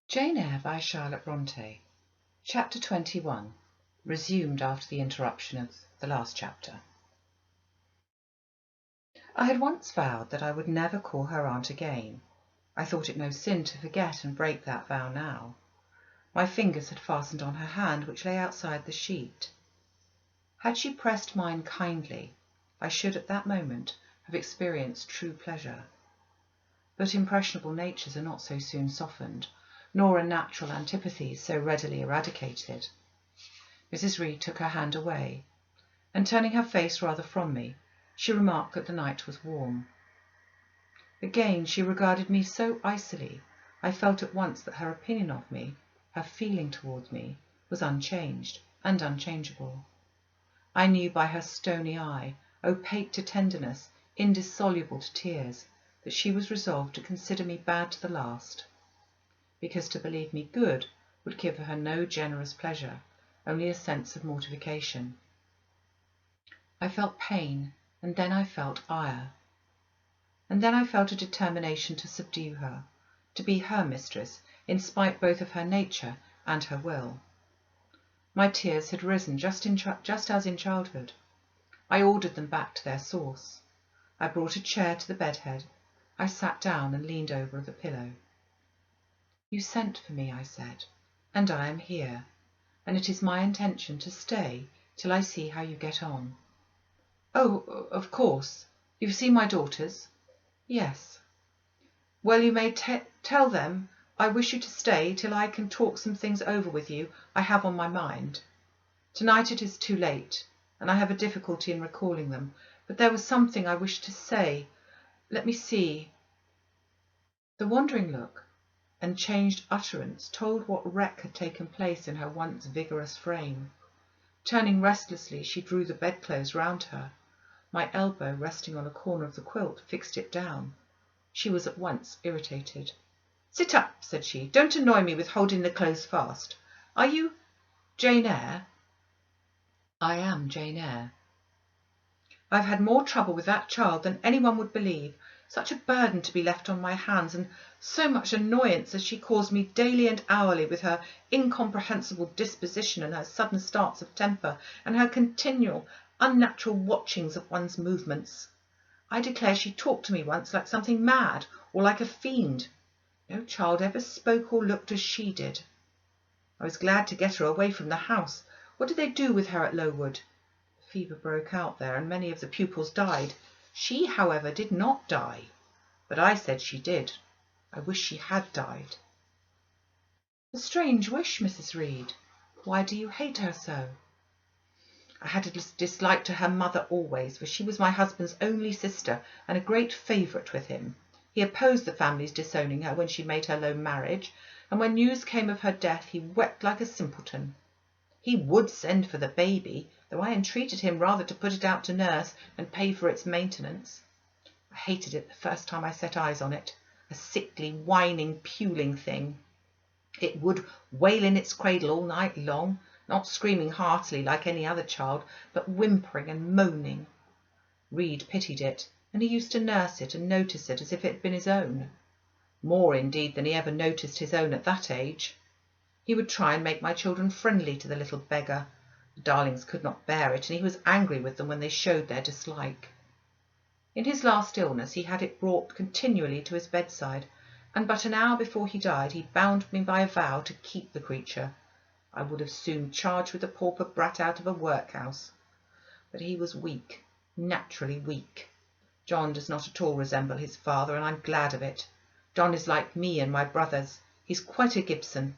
Jane Eyre by Charlotte Brontë. Chapter 21, resumed after the interruption of the last chapter. I had once vowed that I would never call her aunt again. I thought it no sin to forget and break that vow now. My fingers had fastened on her hand, which lay outside the sheet. Had she pressed mine kindly, I should at that moment have experienced true pleasure. But impressionable natures are not so soon softened, nor are natural antipathies so readily eradicated. Mrs. Reed took her hand away, and turning her face rather from me, she remarked that the night was warm. Again she regarded me so icily, I felt at once that her opinion of me, her feeling towards me, was unchanged and unchangeable. I knew by her stony eye, opaque to tenderness, indissoluble to tears, that she was resolved to consider me bad to the last, because to believe me good would give her no generous pleasure, only a sense of mortification. I felt pain, and then I felt ire. And then I felt a determination to subdue her, to be her mistress, in spite both of her nature and her will. My tears had risen just as in childhood. I ordered them back to their source. I brought a chair to the bedhead. I sat down and leaned over the pillow. "You sent for me," I said, "and I am here, and it is my intention to stay till I see how you get on." "Oh, of course. You've seen my daughters?" "Yes." "Well, you may tell them I wish you to stay till I can talk some things over with you I have on my mind. Tonight it is too late, and I have a difficulty in recalling them, but there was something I wished to say. Let me see." The wandering look and changed utterance told what wreck had taken place in her once vigorous frame. Turning restlessly, she drew the bedclothes round her. My elbow, resting on a corner of the quilt, fixed it down. She was at once irritated. "Sit up," said she. "Don't annoy me with holding the clothes fast. Are you Jane Eyre?" "I am Jane Eyre." "I've had more trouble with that child than anyone would believe. Such a burden to be left on my hands, and so much annoyance as she caused me daily and hourly with her incomprehensible disposition and her sudden starts of temper and her continual unnatural watchings of one's movements. I declare she talked to me once like something mad or like a fiend. No child ever spoke or looked as she did. I was glad to get her away from the house. What did they do with her at Lowood? The fever broke out there, and many of the pupils died. She, however, did not die, but I said she did. I wish she had died." "A strange wish, Mrs. Reed. Why do you hate her so?" "I had a dislike to her mother always, for she was my husband's only sister and a great favourite with him. He opposed the family's disowning her when she made her low marriage, and when news came of her death he wept like a simpleton. He would send for the baby, though I entreated him rather to put it out to nurse and pay for its maintenance. I hated it the first time I set eyes on it, a sickly, whining, puling thing. It would wail in its cradle all night long, not screaming heartily like any other child, but whimpering and moaning. Reed pitied it, and he used to nurse it and notice it as if it had been his own. More, indeed, than he ever noticed his own at that age. He would try and make my children friendly to the little beggar. The darlings could not bear it, and he was angry with them when they showed their dislike. In his last illness he had it brought continually to his bedside, and but an hour before he died he bound me by a vow to keep the creature. I would have soon charged with the pauper brat out of a workhouse. But he was weak, naturally weak. John does not at all resemble his father, and I'm glad of it. John is like me and my brothers. He's quite a Gibson.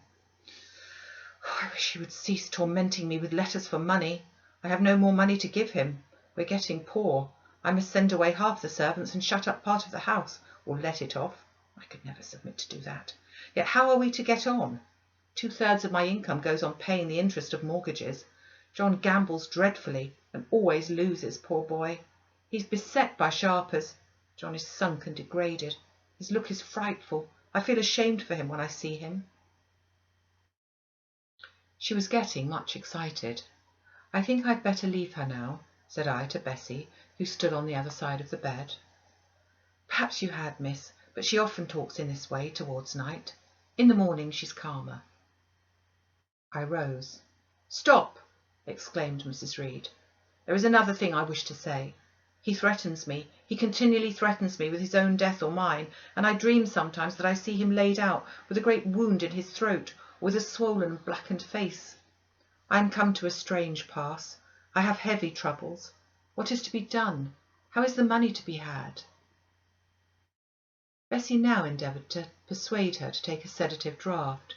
I wish he would cease tormenting me with letters for money. I have no more money to give him. We're getting poor. I must send away half the servants and shut up part of the house, or let it off. I could never submit to do that. Yet how are we to get on? 2/3 of my income goes on paying the interest of mortgages. John gambles dreadfully and always loses, poor boy. He's beset by sharpers. John is sunk and degraded. His look is frightful. I feel ashamed for him when I see him." She was getting much excited. "I think I'd better leave her now," said I to Bessie, who stood on the other side of the bed. "Perhaps you had, miss, but she often talks in this way towards night. In the morning she's calmer." I rose. "Stop!" exclaimed Mrs. Reed. "There is another thing I wish to say. He threatens me. He continually threatens me with his own death or mine, and I dream sometimes that I see him laid out with a great wound in his throat, or with a swollen, blackened face. I am come to a strange pass. I have heavy troubles. What is to be done? How is the money to be had?" Bessie now endeavoured to persuade her to take a sedative draught.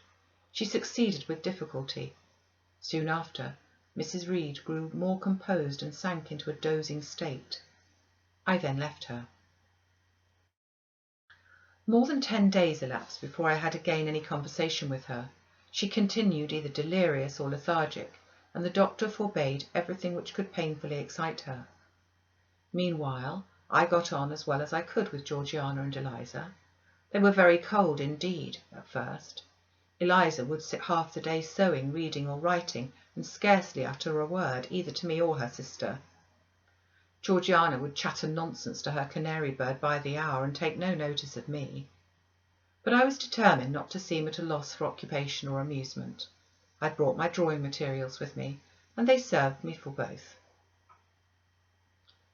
She succeeded with difficulty. Soon after, Mrs. Reed grew more composed and sank into a dozing state. I then left her. More than 10 days elapsed before I had again any conversation with her. She continued either delirious or lethargic, and the doctor forbade everything which could painfully excite her. Meanwhile, I got on as well as I could with Georgiana and Eliza. They were very cold indeed at first. Eliza would sit half the day sewing, reading, or writing, and scarcely utter a word either to me or her sister. Georgiana would chatter nonsense to her canary bird by the hour and take no notice of me. But I was determined not to seem at a loss for occupation or amusement. I had brought my drawing materials with me, and they served me for both.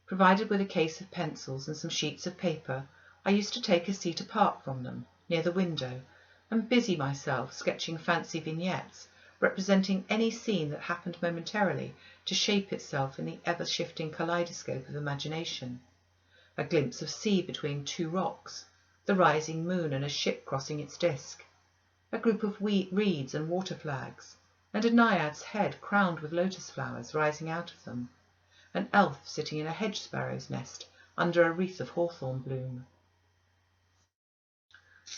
Provided with a case of pencils and some sheets of paper, I used to take a seat apart from them, near the window, and busy myself sketching fancy vignettes, representing any scene that happened momentarily to shape itself in the ever-shifting kaleidoscope of imagination. A glimpse of sea between 2 rocks, the rising moon and a ship crossing its disk, a group of reeds and water flags, and a naiad's head crowned with lotus flowers rising out of them, an elf sitting in a hedge sparrow's nest under a wreath of hawthorn bloom.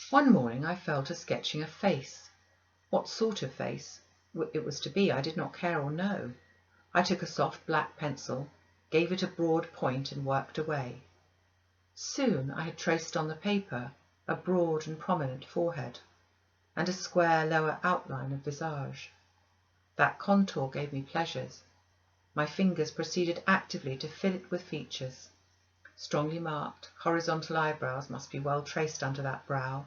One morning I fell to sketching a face. What sort of face it was to be I did not care or know. I took a soft black pencil, gave it a broad point, and worked away. Soon I had traced on the paper a broad and prominent forehead, and a square lower outline of visage. That contour gave me pleasures. My fingers proceeded actively to fill it with features. Strongly marked, horizontal eyebrows must be well traced under that brow.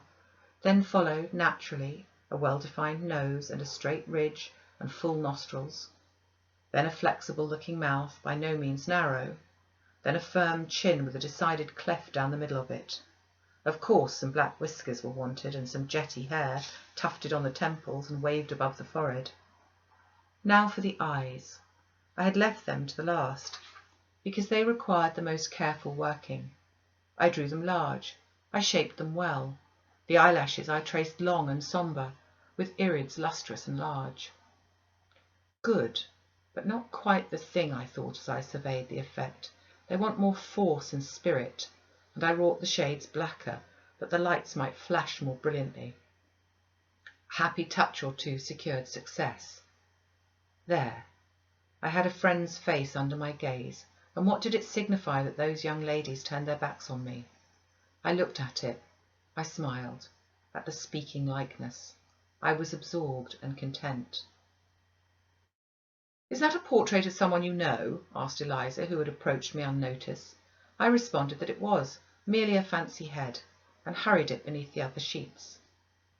Then followed, naturally, a well-defined nose and a straight ridge and full nostrils. Then a flexible-looking mouth, by no means narrow. Then a firm chin with a decided cleft down the middle of it. Of course, some black whiskers were wanted, and some jetty hair, tufted on the temples and waved above the forehead. Now for the eyes. I had left them to the last, because they required the most careful working. I drew them large. I shaped them well. The eyelashes I traced long and sombre, with irids lustrous and large. Good, but not quite the thing, I thought as I surveyed the effect. They want more force and spirit, and I wrought the shades blacker, that the lights might flash more brilliantly. A happy touch or two secured success. There, I had a friend's face under my gaze, and what did it signify that those young ladies turned their backs on me? I looked at it. I smiled at the speaking likeness. I was absorbed and content. "Is that a portrait of someone you know?" asked Eliza, who had approached me unnoticed. I responded that it was, merely a fancy head, and hurried it beneath the other sheets.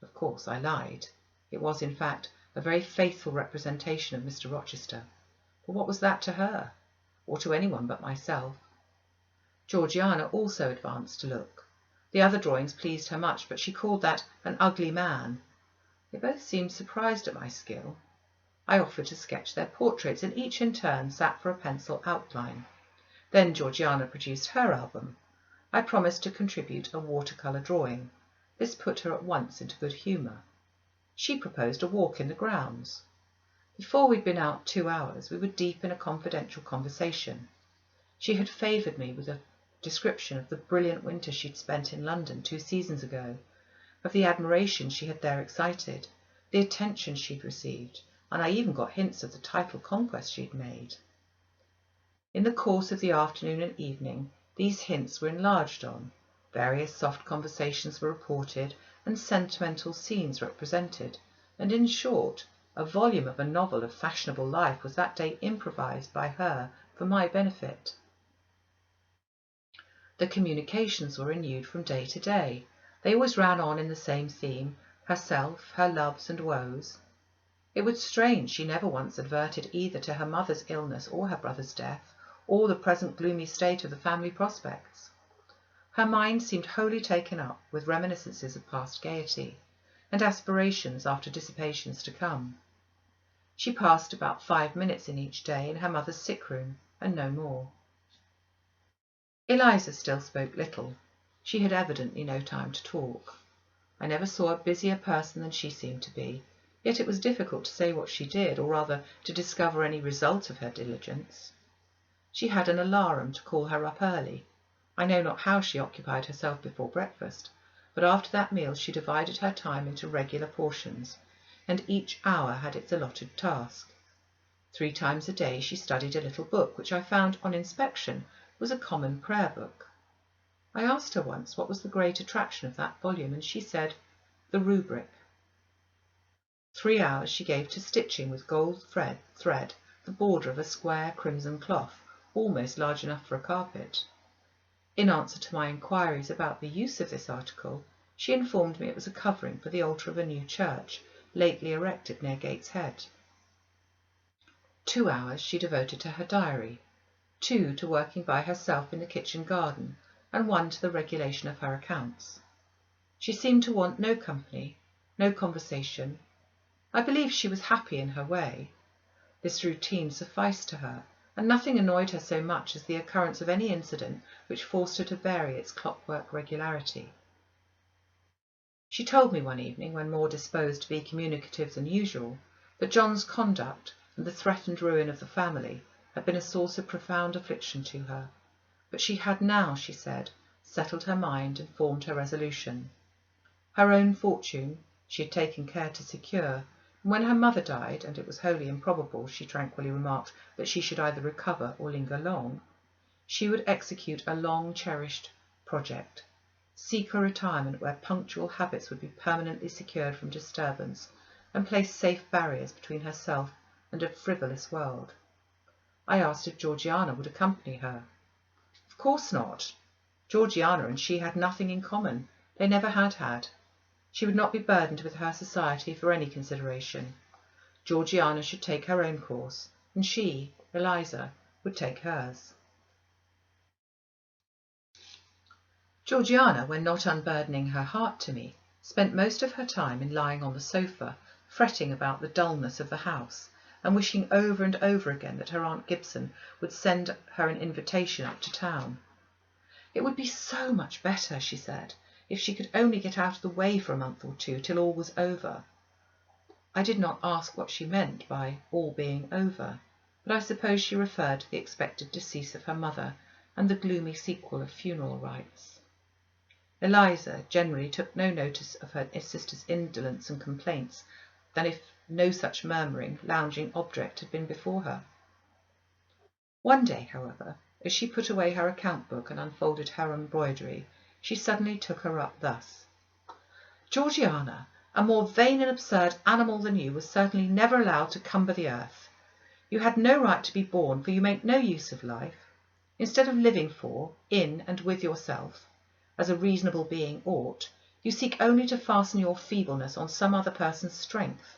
Of course, I lied. It was, in fact, a very faithful representation of Mr. Rochester. But what was that to her, or to anyone but myself? Georgiana also advanced to look. The other drawings pleased her much, but she called that an ugly man. They both seemed surprised at my skill. I offered to sketch their portraits, and each in turn sat for a pencil outline. Then Georgiana produced her album. I promised to contribute a watercolour drawing. This put her at once into good humour. She proposed a walk in the grounds. Before we'd been out 2 hours, we were deep in a confidential conversation. She had favoured me with a description of the brilliant winter she'd spent in London 2 seasons ago, of the admiration she had there excited, the attention she'd received, and I even got hints of the title conquest she'd made. In the course of the afternoon and evening, these hints were enlarged on, various soft conversations were reported, and sentimental scenes represented, and in short, a volume of a novel of fashionable life was that day improvised by her for my benefit. The communications were renewed from day to day. They always ran on in the same theme, herself, her loves and woes. It was strange she never once adverted either to her mother's illness or her brother's death, or the present gloomy state of the family prospects. Her mind seemed wholly taken up with reminiscences of past gaiety, and aspirations after dissipations to come. She passed about 5 minutes in each day in her mother's sick room, and no more. Eliza still spoke little. She had evidently no time to talk. I never saw a busier person than she seemed to be, yet it was difficult to say what she did, or rather to discover any result of her diligence. She had an alarum to call her up early. I know not how she occupied herself before breakfast, but after that meal she divided her time into regular portions, and each hour had its allotted task. 3 times a day she studied a little book, which I found on inspection was a common prayer book. I asked her once what was the great attraction of that volume, and she said, "The rubric." 3 hours she gave to stitching with gold thread the border of a square crimson cloth, almost large enough for a carpet. In answer to my inquiries about the use of this article, she informed me it was a covering for the altar of a new church, lately erected near Gateshead. 2 hours she devoted to her diary, 2 to working by herself in the kitchen garden, and 1 to the regulation of her accounts. She seemed to want no company, no conversation. I believe she was happy in her way. This routine sufficed to her, and nothing annoyed her so much as the occurrence of any incident which forced her to vary its clockwork regularity. She told me one evening, when more disposed to be communicative than usual, that John's conduct and the threatened ruin of the family had been a source of profound affliction to her, but she had now, she said, settled her mind and formed her resolution. Her own fortune she had taken care to secure, and when her mother died, and it was wholly improbable, she tranquilly remarked, that she should either recover or linger long, she would execute a long-cherished project, seek a retirement where punctual habits would be permanently secured from disturbance, and place safe barriers between herself and a frivolous world. I asked if Georgiana would accompany her. Of course not. Georgiana and she had nothing in common. They never had had. She would not be burdened with her society for any consideration. Georgiana should take her own course, and she, Eliza, would take hers. Georgiana, when not unburdening her heart to me, spent most of her time in lying on the sofa, fretting about the dullness of the house, and wishing over and over again that her Aunt Gibson would send her an invitation up to town. It would be so much better, she said, if she could only get out of the way for a month or 2 till all was over. I did not ask what she meant by all being over, but I suppose she referred to the expected decease of her mother and the gloomy sequel of funeral rites. Eliza generally took no notice of her sister's indolence and complaints than if no such murmuring, lounging object had been before her. One day, however, as she put away her account book and unfolded her embroidery, she suddenly took her up thus: "Georgiana, a more vain and absurd animal than you was certainly never allowed to cumber the earth. You had no right to be born, for you make no use of life. Instead of living for, in, and with yourself, as a reasonable being ought, you seek only to fasten your feebleness on some other person's strength.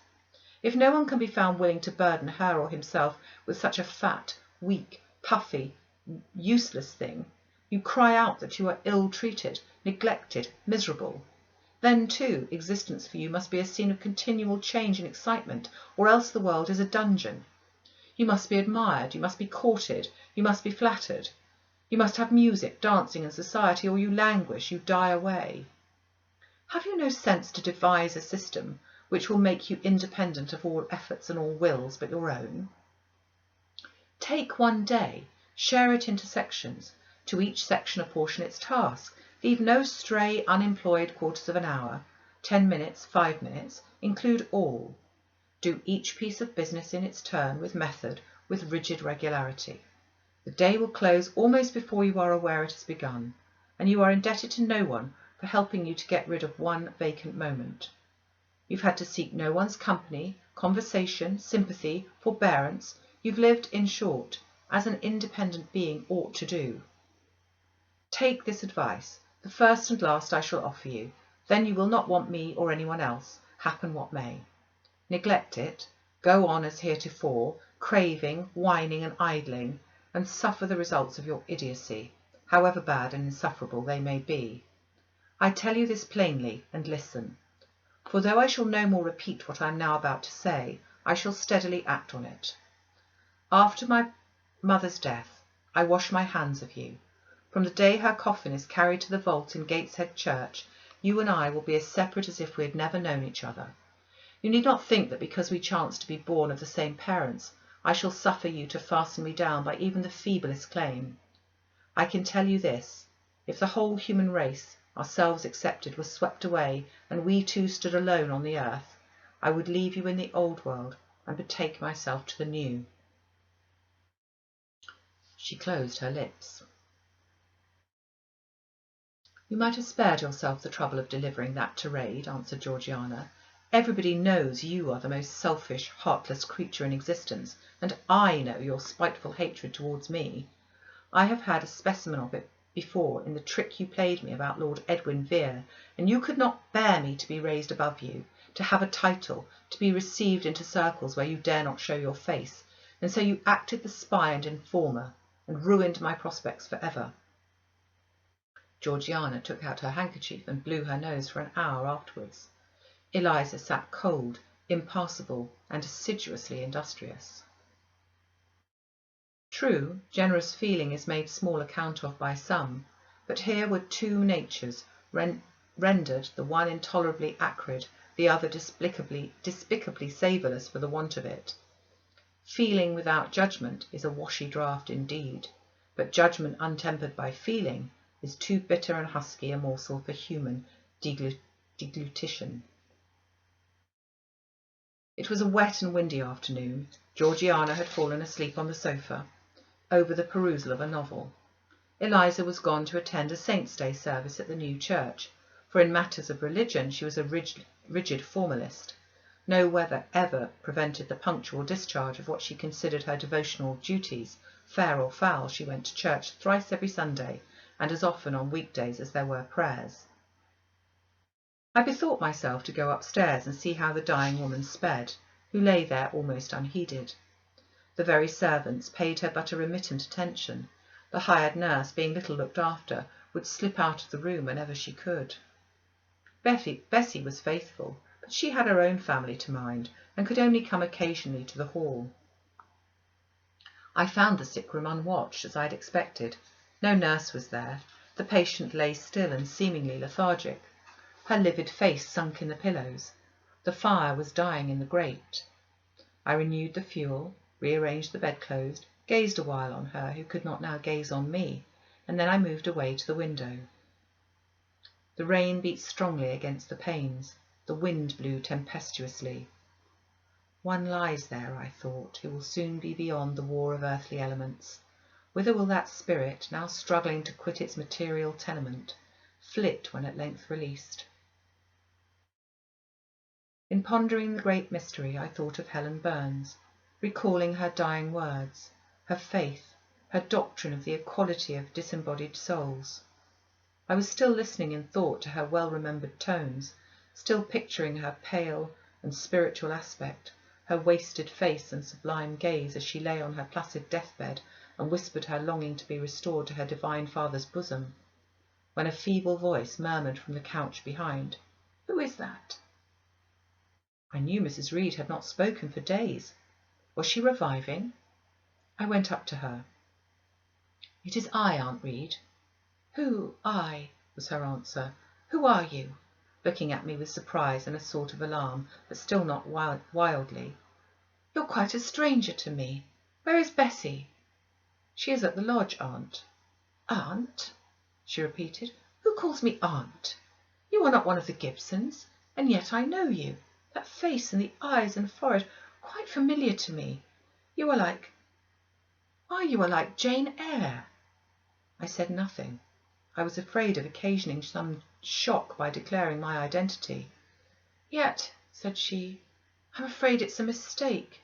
If no one can be found willing to burden her or himself with such a fat, weak, puffy, useless thing, you cry out that you are ill-treated, neglected, miserable. Then, too, existence for you must be a scene of continual change and excitement, or else the world is a dungeon. You must be admired, you must be courted, you must be flattered. You must have music, dancing, and society, or you languish, you die away. Have you no sense to devise a system which will make you independent of all efforts and all wills but your own? Take one day, share it into sections, to each section apportion its task, leave no stray, unemployed quarters of an hour, 10 minutes, 5 minutes, include all. Do each piece of business in its turn, with method, with rigid regularity. The day will close almost before you are aware it has begun, and you are indebted to no one for helping you to get rid of one vacant moment. You've had to seek no one's company, conversation, sympathy, forbearance. You've lived, in short, as an independent being ought to do. Take this advice, the first and last I shall offer you. Then you will not want me or anyone else, happen what may. Neglect it, go on as heretofore, craving, whining and idling, and suffer the results of your idiocy, however bad and insufferable they may be. I tell you this plainly, and listen, for though I shall no more repeat what I am now about to say, I shall steadily act on it. After my mother's death, I wash my hands of you. From the day her coffin is carried to the vault in Gateshead Church, you and I will be as separate as if we had never known each other. You need not think that because we chance to be born of the same parents, I shall suffer you to fasten me down by even the feeblest claim. I can tell you this, if the whole human race, ourselves excepted, were swept away, and we two stood alone on the earth, I would leave you in the old world and betake myself to the new. She closed her lips. You might have spared yourself the trouble of delivering that tirade, answered Georgiana. Everybody knows you are the most selfish, heartless creature in existence, and I know your spiteful hatred towards me. I have had a specimen of it before in the trick you played me about Lord Edwin Vere, and you could not bear me to be raised above you, to have a title, to be received into circles where you dare not show your face, and so you acted the spy and informer, and ruined my prospects for ever. Georgiana took out her handkerchief and blew her nose for an hour afterwards. Eliza sat cold, impassible, and assiduously industrious. True, generous feeling is made small account of by some, but here were two natures rendered, the one intolerably acrid, the other despicably savourless for the want of it. Feeling without judgment is a washy draught indeed, but judgment untempered by feeling is too bitter and husky a morsel for human deglutition. It was a wet and windy afternoon. Georgiana had fallen asleep on the sofa, over the perusal of a novel. Eliza was gone to attend a Saint's Day service at the new church, for in matters of religion she was a rigid formalist. No weather ever prevented the punctual discharge of what she considered her devotional duties. Fair or foul, she went to church thrice every Sunday, and as often on weekdays as there were prayers. I bethought myself to go upstairs and see how the dying woman sped, who lay there almost unheeded. The very servants paid her but a remittent attention. The hired nurse, being little looked after, would slip out of the room whenever she could. Bessie was faithful, but she had her own family to mind, and could only come occasionally to the hall. I found the sick room unwatched, as I had expected. No nurse was there. The patient lay still and seemingly lethargic, her livid face sunk in the pillows. The fire was dying in the grate. I renewed the fuel, rearranged the bedclothes, gazed a while on her who could not now gaze on me, and then I moved away to the window. The rain beat strongly against the panes. The wind blew tempestuously. One lies there, I thought, who will soon be beyond the war of earthly elements. Whither will that spirit, now struggling to quit its material tenement, flit when at length released? In pondering the great mystery, I thought of Helen Burns, recalling her dying words, her faith, her doctrine of the equality of disembodied souls. I was still listening in thought to her well-remembered tones, still picturing her pale and spiritual aspect, her wasted face and sublime gaze as she lay on her placid deathbed and whispered her longing to be restored to her divine Father's bosom, when a feeble voice murmured from the couch behind, "Who is that?" I knew Mrs. Reed had not spoken for days. Was she reviving? I went up to her. "It is I, Aunt Reed." "Who, I?" was her answer. "Who are you?" looking at me with surprise and a sort of alarm, but still not wildly. "You're quite a stranger to me. Where is Bessie?" "She is at the lodge, Aunt." "Aunt?" she repeated. "Who calls me aunt? You are not one of the Gibsons, and yet I know you. That face and the eyes and forehead are quite familiar to me. You are like... Why, you are like Jane Eyre." I said nothing. I was afraid of occasioning some shock by declaring my identity. "Yet," said she, "I'm afraid it's a mistake.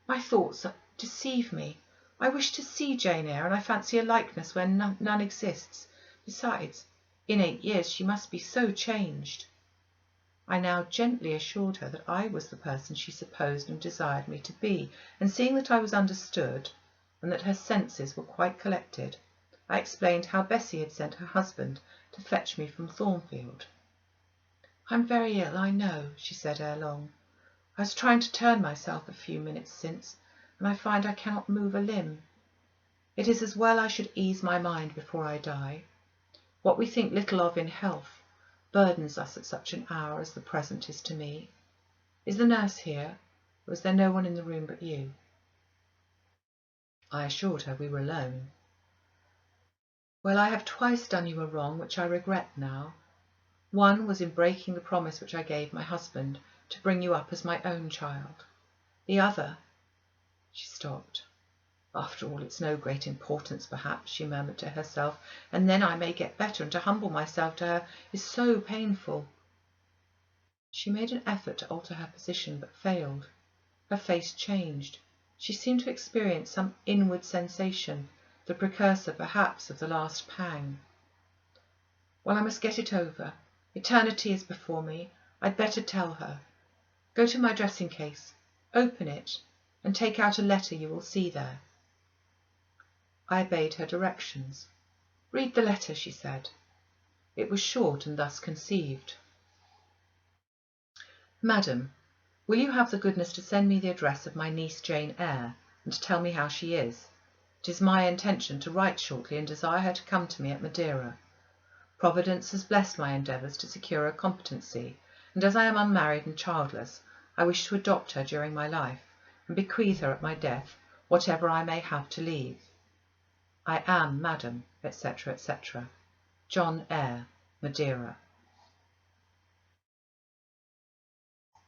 My thoughts deceive me. I wish to see Jane Eyre, and I fancy a likeness where none exists. Besides, in 8 years she must be so changed." I now gently assured her that I was the person she supposed and desired me to be, and seeing that I was understood, and that her senses were quite collected, I explained how Bessie had sent her husband to fetch me from Thornfield. "I'm very ill, I know," she said ere long. "I was trying to turn myself a few minutes since, and I find I cannot move a limb. It is as well I should ease my mind before I die. What we think little of in health burdens us at such an hour as the present is to me. Is the nurse here, or is there no one in the room but you?" I assured her we were alone. "Well, I have twice done you a wrong which I regret now. One was in breaking the promise which I gave my husband to bring you up as my own child. The other—" She stopped. "After all, it's no great importance, perhaps," she murmured to herself, "and then I may get better, and to humble myself to her is so painful." She made an effort to alter her position, but failed. Her face changed. She seemed to experience some inward sensation, the precursor, perhaps, of the last pang. "Well, I must get it over. Eternity is before me. I'd better tell her. Go to my dressing-case, open it, and take out a letter you will see there." I obeyed her directions. "Read the letter," she said. It was short and thus conceived: "Madam, will you have the goodness to send me the address of my niece Jane Eyre, and to tell me how she is? It is my intention to write shortly and desire her to come to me at Madeira. Providence has blessed my endeavours to secure her competency, and as I am unmarried and childless, I wish to adopt her during my life, and bequeath her at my death whatever I may have to leave. I am, Madam, etc., etc., John Eyre, Madeira."